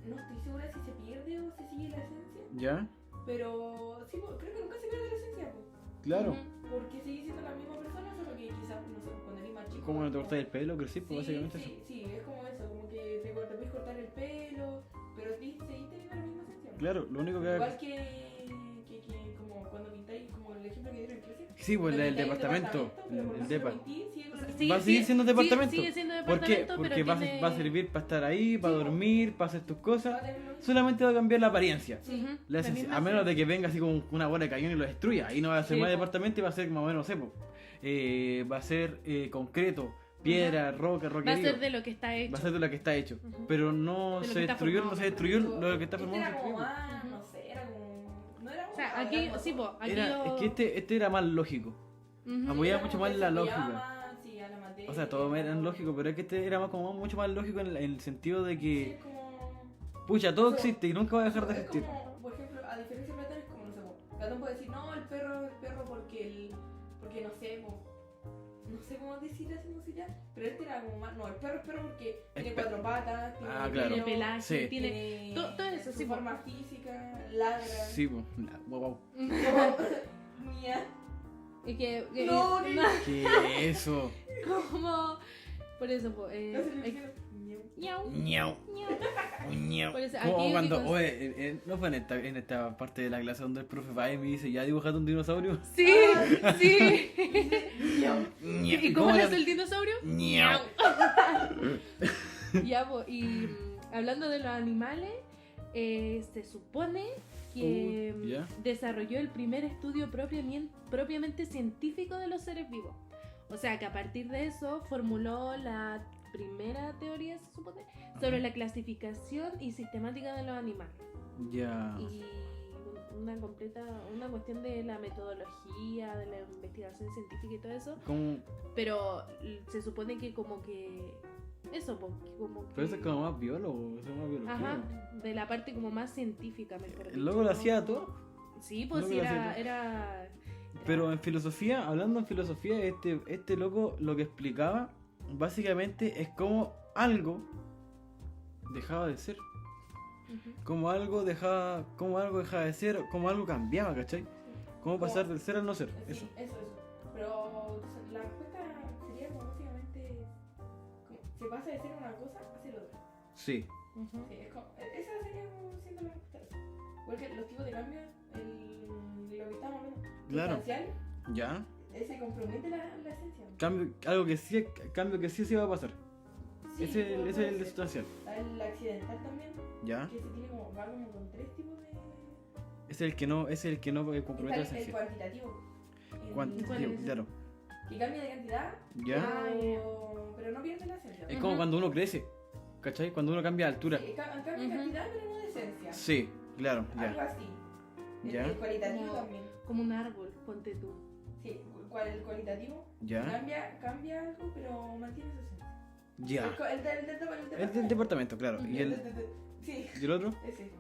No estoy segura si se pierde o se sigue la esencia. ¿Ya? Pero sí, pues, creo que nunca se pierde la esencia. Pues, Claro. Ujú. porque sigue siendo la misma persona, solo que quizás, no sé, cuando eres más chico. Como no te cortas el pelo, crecí, pues básicamente eso. Sí, es como eso, como que te puedes cortar el pelo, pero seguís teniendo la misma esencia. Claro, lo único que. Igual que como cuando pintáis, como el ejemplo que dieron en clase. Sí, pues cuando el pintáis un departamento. pero por El más depa. que lo pintís, sigue con la Sí, Va a seguir siendo departamento. Sigue siendo ¿Por qué? departamento, Porque pero va tiene... a servir para estar ahí, para Sí, dormir, para hacer tus Va a cosas. tener lo mismo. Solamente va a cambiar la apariencia. Ujú, La la esencia, misma a menos de esencia. que venga así como una bola de cañón y lo destruya. Ahí no va a ser Sí, más po. departamento y va a ser más o menos, no sé, po. Va a ser concreto, piedra, roca, Va a roquerío. ser de lo que está hecho. Va a ser de lo que está hecho. Ujú. Pero no De lo se que está destruyó, formado. no se destruyó lo que está Este formado. era se como destruyó. más, no sé, era como... No era O sea, como- aquí, era sí, como- po, aquí Era, yo... es que este era más lógico. Ujú. apoyaba era mucho como más que la se lógica. apoyaba más, sí, a la materia, O sea, todo era lógico, pero es que este era más como mucho más lógico en el sentido de Sí, que, es como... pucha, todo Eso- existe y nunca va a dejar de Es existir. como, por ejemplo, a diferencia de Platón, es como, no sé, Platón puede decir, no, el perro es perro porque no sé, no sé cómo decir así, musical, pero este era como más, no, el perro es perro porque tiene pe- 4 patas, tiene, Ah, claro. Tiene pelaje, Sí. tiene... todo eso, su sí, po. forma física, ladra. Sí, pues, wow. Mía. Y que No, que- ¿Qué es eso? como... Por eso, pues... Casi le hicieron miau. ñau, Ñau, ñau. ñau. Por eso, Como aquí cuando, que cons- oye, no fue en esta parte de la clase donde el profe va y me dice, ya dibujate un dinosaurio. Sí, sí. Miau. Ñau. ¿Y cómo era? es el dinosaurio? Ñau. Ya, pues, y hablando de los animales, se supone que ¿ya? desarrolló el primer estudio propiamente científico de los seres vivos. O sea, que a partir de eso formuló la primera teoría, se supone, sobre la clasificación y sistemática de los animales. Ya. Y una cuestión de la metodología, de la investigación científica y todo eso. Como, Pero se supone que como que... Eso, como que... pero eso es como más biólogo, eso es más biología. Ajá, de la parte como más científica, mejor El loco lo hacía todo. Sí, pues loco sí, lo hacía era... Pero en filosofía, hablando en filosofía, este loco lo que explicaba básicamente es cómo algo dejaba de ser. Ujú. Cómo algo dejaba de ser, cómo algo cambiaba, ¿cachai? Cómo pasar del ser al no ser. Sí, Eso. eso. Pero la respuesta sería como básicamente, como, se pasa de ser una cosa a ser otra. Sí. Ujú. Sí, es como, esa sería como siendo la respuesta de eso. Porque los tipos de cambio, lo que estábamos hablando, Claro. sustancial, ¿Ya? se compromete la esencia. Cambio que sí se va a pasar. Sí, Ese puede es el ser. sustancial. El accidental también, ¿Ya? que se tiene como, va como con 3 tipos de... Es el que no compromete la Está el esencia. cuantitativo. Cuantitativo, ¿Cuál es ese? claro. Que cambia de cantidad, ¿Ya? pero no pierde la esencia. Es como cuando uno crece, ¿cachai? Cuando uno cambia de altura. Sí, cambia de Ujú. cantidad, pero no de esencia. Sí, claro, Algo ya. así. ¿Ya? El cualitativo Como- también. Como un árbol, ponte tú. Sí, el cualitativo ¿Ya? cambia algo, pero mantiene su esencia. Ya. El Es del departamento, claro. ¿Y Sí, y el otro? ese.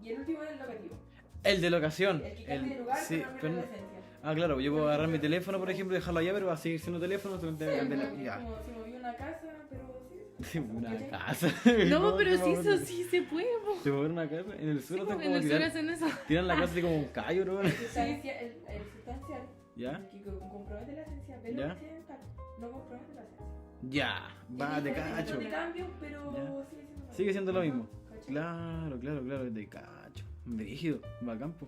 Y el último es el locativo. El de locación. El que cambia de lugar, sí, pero no pierde pero- la esencia. Ah, claro, yo puedo agarrar mi teléfono, por ejemplo, y dejarlo allá, pero va a seguir siendo teléfono. Sí, Ya. es como si moví una casa, pero sí. Sí, una ¿Cachai? casa. No, pero sí, mover- eso sí se puede, po. Se mover una casa. En el Sí, suelo po, están en como el sur tiran, hacen eso. tiran la casa así como un callo, ¿no? El sustancial, ¿Ya? el que compromete la esencia, pero ¿Ya? el accidental no compromete la esencia. Ya. Va, Es de diferente cacho. tipo de cambio, pero Ya. sigue siendo Sigue siendo lo mismo. ¿Cachai? Claro, de cacho. Brígido, bacán, po.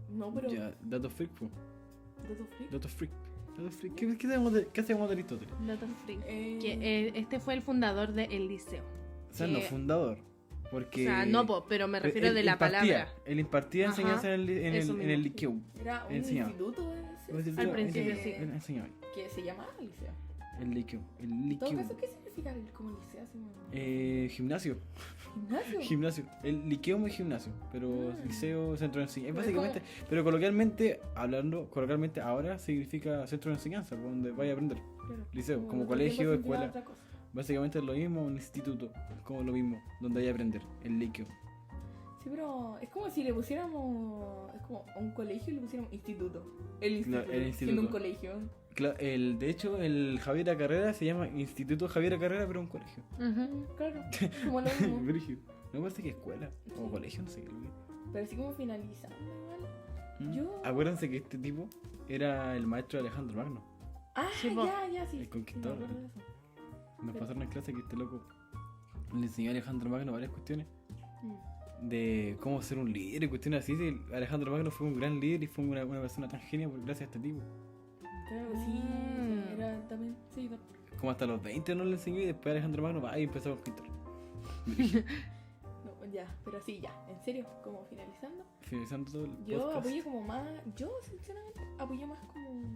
No, pero... Ya, datos freak, po. Dato freak. Datos freak. ¿Qué sabemos de Aristóteles? Dato freak. Que este fue el fundador del Liceo. O sea, no Que- fundador. Porque. O sea, no, po, pero me refiero él de la impartía- palabra. Él impartía Ajá, enseñanza en eso el mismo. liceo. Era un Enseñaba. instituto ese, Al principio, sí. Él enseñaba. que se llamaba liceo. El liceo. El En todo liceo. caso, ¿qué significa como liceo? Así como- Gimnasio. ¿Gimnasio? Gimnasio. El liceo es gimnasio. Pero Ah. liceo, centro de enseñanza. Pero es Básicamente. Pero coloquialmente ahora significa centro de enseñanza, por donde vaya a aprender. Claro. Liceo, Como como en otro colegio, tiempo significaba escuela. otra cosa. Básicamente es lo mismo, un instituto. Es como lo mismo, donde hay que aprender. El liceo. Sí, pero es como si le pusiéramos. Es como a un colegio y le pusiéramos instituto. El instituto. el instituto. Siendo un colegio. De hecho, el Javiera Carrera se llama Instituto Javiera Carrera, pero es un colegio. Claro. Como lo mismo. Brígido. No parece que escuela o Sí. colegio, no sé qué es lo que es. Pero así como finalizando, igual. ¿Mm? Yo- Acuérdense que este tipo era el maestro de Alejandro Magno. Ah, Sí, po. ya, sí. El conquistador. Sí, me acuerdo de eso. Nos Pero- pasaron en clase que este loco le enseñó a Alejandro Magno varias cuestiones Mm. de cómo ser un líder y cuestiones así. Sí, Alejandro Magno fue un gran líder y fue una persona tan genia gracias a este tipo. Claro, sí. Mm. Era también. Sí, Como hasta los 20 no le enseñó y después Alejandro Magno va y empezó a conquistar. no, ya, pero sí, ya. En serio, como finalizando. Finalizando todo el Yo podcast. apoyo como más. Yo, sinceramente, apoyo más como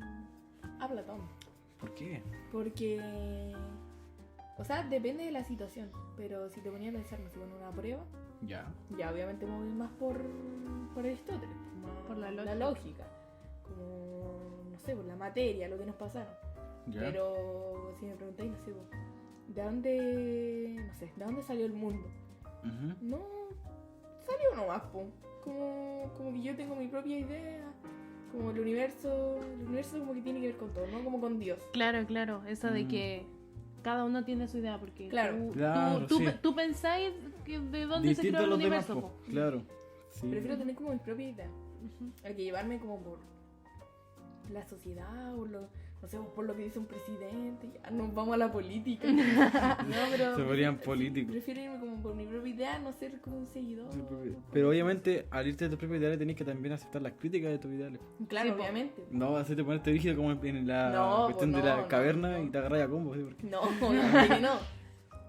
a Platón. ¿Por qué? Porque, o sea, depende de la situación, pero si te ponía a pensar, no sé, en una prueba, Ya. ya obviamente me voy más por Aristóteles, más Por la lógica, como, no sé, por la materia, lo que nos pasaron. Ya. Pero si me preguntáis, no sé, ¿de dónde, no sé, de dónde salió el mundo? Ujú. No, salió nomás, po. Como que yo tengo mi propia idea, como el universo como que tiene que ver con todo, ¿no? Como con Dios. Claro, eso de Mm. que cada uno tiene su idea, porque Claro. Claro, tú, sí. tú pensáis que de dónde se Distinto creó a el los demás, universo. po. Po. Claro. Sí. Prefiero tener como mi propia idea. Ujú. Hay que llevarme como por la sociedad o no sé, por lo que dice un presidente. Ya nos vamos a la política. No, pero Se volvían sí, políticos. prefiero irme como por mi propia idea, no ser como un seguidor. Pero obviamente, al irte de tus propios ideales, tenés que también aceptar las críticas de tus ideales. Claro, Sí, po. obviamente. No hacerte ponerte rígido como en la No, cuestión pues de la no, caverna no. y te agarras a combo. ¿Sí? Porque... No, obviamente que no.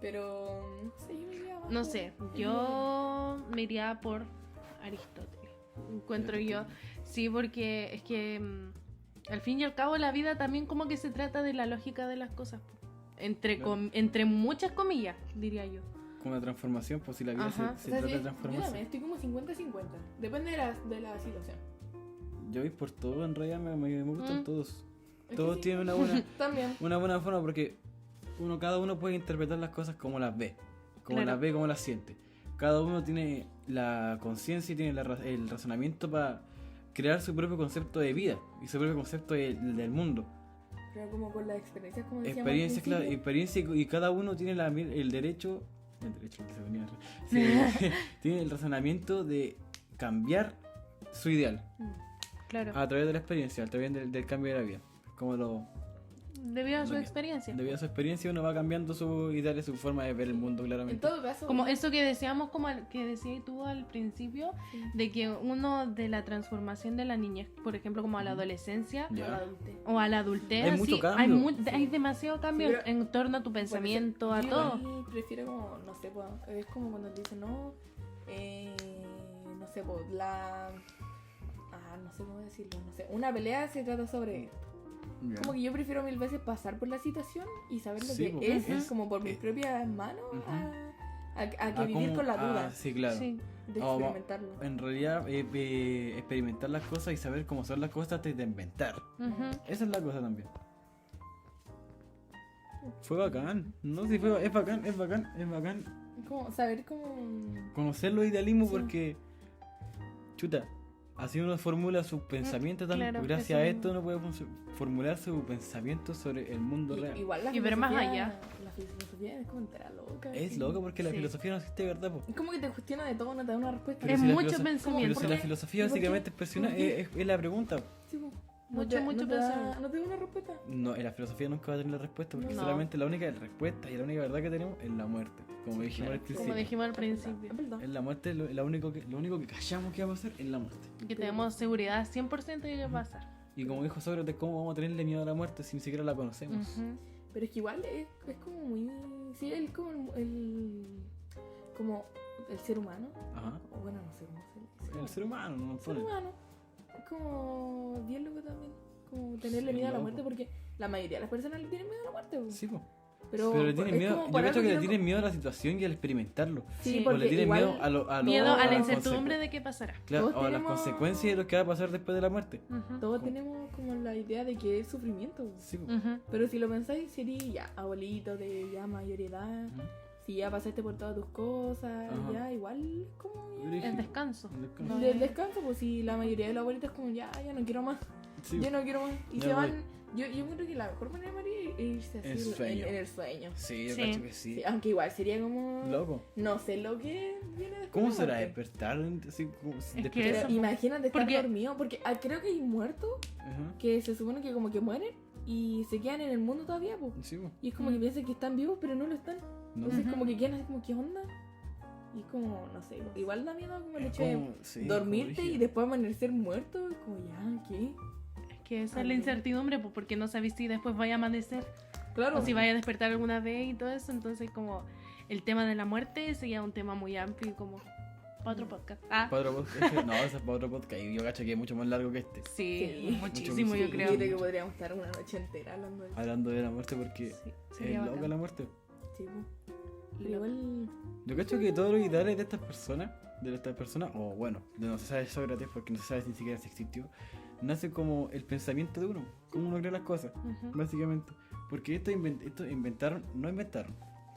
Pero no sé, yo me iría No abajo. sé, yo me iría por Aristóteles. Encuentro yo, sí, porque es que al fin y al cabo la vida también como que se trata de la lógica de las cosas. Po. Claro. Entre muchas comillas, diría yo. Como una transformación, pues si la vida Ajá. se O sea, trata sí, de yo transformarse. también estoy como 50-50. Depende de la situación. Yo voy por todo, en realidad me gustan Mm. todos. Es que Todos sí. tienen También. una buena forma porque cada uno puede interpretar las cosas como las ve. Como Claro. las ve, como las siente. Cada uno tiene la conciencia y tiene el razonamiento para crear su propio concepto de vida y su propio concepto del mundo. Pero como con las experiencias, como decíamos Experiencia, al claro, principio. experiencia y cada uno tiene el derecho, se venía sí, tiene el razonamiento de cambiar su ideal Claro, a través de la experiencia, a través del cambio de la vida. Como debido a su lo que- experiencia. debido a su experiencia uno va cambiando su ideal y su forma de ver el mundo En claramente. todo caso, Como eso que decíamos, como que decías tú al principio, sí, de que uno de la transformación de la niñez, por ejemplo, como a la adolescencia a la Ya. adultez. o a la adultez, Hay así, mucho cambio. hay, Sí. hay demasiado cambio pero- en torno a tu pensamiento, a Yo todo. igual prefiero como, no sé, pues, es como cuando te dicen, no, no sé, pues, no sé cómo decirlo, no sé, una pelea se trata sobre esto. Ya. Como que yo prefiero mil veces pasar por la situación y saber lo Sí, que pues, es, es- como por mis es- propias manos, Ujú. a que Ah, vivir como- con la duda sí, claro. Sí. de Oh, experimentarlo. En realidad, experimentar las cosas y saber cómo son las cosas antes de inventar. Ujú. Esa es la cosa también. Fue bacán. No, sí, es bacán, es bacán, es bacán Como saber cómo... conocer los idealismos Sí. porque, chuta, así uno formula sus pensamientos también. claro, Pues gracias eso a esto uno puede formular sus pensamientos sobre el mundo real. Igual la Y ver más filosofía- allá. La filosofía es como entera loca. Es sí. loco porque la Sí. filosofía no existe de verdad, po. Es como que te cuestiona de todo, no te da una respuesta. Es si la mucho filoso- pensamiento. Pero si ¿Por la qué? filosofía ¿Y por qué? básicamente es, ¿Por qué? es la pregunta. Sí, po. Mucho no te pensamiento. da, no te da una respuesta. No, en la filosofía nunca va a tener la respuesta porque No. solamente la única respuesta y la única verdad que tenemos es la muerte. Como dijimos al Como principio. dijimos al principio. Es verdad. Es la muerte, lo único que callamos que vamos a hacer es la muerte. Que tenemos seguridad 100% de que va a pasar. Y como dijo Sócrates, ¿cómo vamos a tenerle miedo a la muerte si ni siquiera la conocemos? Ujú. Pero es que igual es como muy... Sí, es como como el ser humano. Ajá. O bueno, no sé cómo se dice. El ser humano, no nos El ser pone. humano. Es como bien loco también. Como tenerle Sí, miedo a la loco. muerte porque la mayoría de las personas le tienen miedo a la muerte. Po. Sí, po. Pero, Pero le tienen es miedo, como yo por creo algo que le no- tienen miedo a la situación y al experimentarlo. Sí, Sí. O porque le tienen igual... miedo a Miedo a la las incertidumbre de qué pasará. Claro, Todos o a las tenemos- consecuencias de lo que va a pasar después de la muerte. Ujú. Todos tenemos como la idea de que es sufrimiento. Po. Sí, po. Ujú. Pero si lo pensáis, sería ya abuelito de ya mayor edad. Ujú. Si ya pasaste por todas tus cosas, Ajá. ya igual es como ya. Brígido. El descanso. El descanso. No. Del descanso, pues si la mayoría de los abuelitos es como ya no quiero más, Sí, ya no quiero más. Y Ya se voy. van. Yo creo que la mejor manera de morir es irse así El sueño. en el sueño. sí, yo Sí. cacho que sí. Sí, aunque igual sería como. Loco. No sé lo que viene después. ¿Cómo de la será muerte. despertar? Así, como, que despertar? eso- Pero imagínate estar Porque- dormido, porque creo que hay muertos Ajá. que se supone que como que mueren y se quedan en el mundo todavía, pues. Sí, po. Y es como que piensan que están vivos, pero no lo están. No. Entonces Ujú. como que quedan así como, ¿qué onda? Y es como, no sé, igual da miedo como el Es hecho de como- sí, dormirte como y brígido. después amanecer muerto. Es como, ya, ¿qué? Es que esa es la incertidumbre, pues, porque no sabes si después vaya a amanecer Claro. o si vaya a despertar alguna vez y todo eso. Entonces, como el tema de la muerte sería un tema muy amplio y como para otro podcast. Ah, ¿Para otro podcast? No, eso es para otro podcast. Y yo cacho que es mucho más largo que este. sí, muchísimo mucho, yo Sí, creo. yo creo que podríamos estar una noche entera hablando de eso. Hablando de la muerte porque Sí, es sería loca bacán. la muerte. Sí, po. Pero igual. Yo cacho que todos los ideales de estas personas, o bueno, de no se sabe Sócrates porque no se sabe ni siquiera si existió, nace como el pensamiento de uno, cómo uno cree las cosas, Ujú. básicamente. Porque esto no inventaron,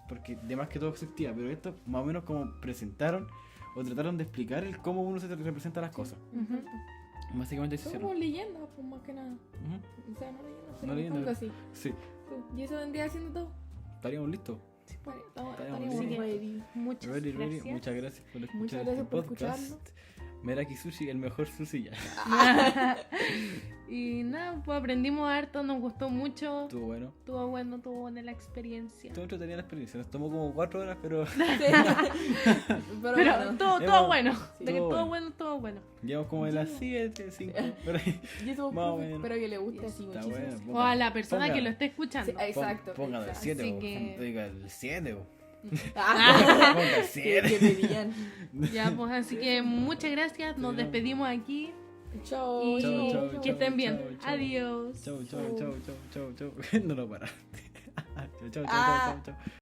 porque de más que todo existía, pero esto más o menos como presentaron o trataron de explicar el cómo uno se representa las cosas. Ujú. Básicamente se Son hicieron. como leyendas, pues más que nada. Ujú. O sea, no leyendas, No pero leyendas. algo así. Sí, Sí. Y eso vendría haciendo todo. estaríamos listos. Sí, pues, Estaríamos estaríamos listos. ready. Muchas Ready. gracias. Muchas gracias por escuchar Muchas este gracias por podcast. escucharlo. Meraki Sushi, el mejor sushi ya. Y nada, pues aprendimos harto, nos gustó mucho. Estuvo bueno. Estuvo buena la experiencia. Estuvo entretenida la experiencia. Nos tomó como 4 horas, pero Pero, Pero bueno. todo Hemos- bueno. Sí. De que Todo todo bueno. bueno, todo bueno. llevamos como de las 7, 5. Por ahí. Y eso, Más o profe, menos. espero que le guste así Está muchísimo. bueno. O a la persona Ponga- que lo esté escuchando. Sí, exacto. Póngale el exacto. 7, Así que- Diga el 7, Ah, Ponga el que 7. pedían. Ya, pues así que muchas gracias. Nos Sí, despedimos aquí. Chao. Y Chao, chao, que chao, estén bien. chao, chao. Adiós. Chau, chau, chau, chau, chau, chau. No lo paraste. Chau, chau, chau, Ah. chau, chau.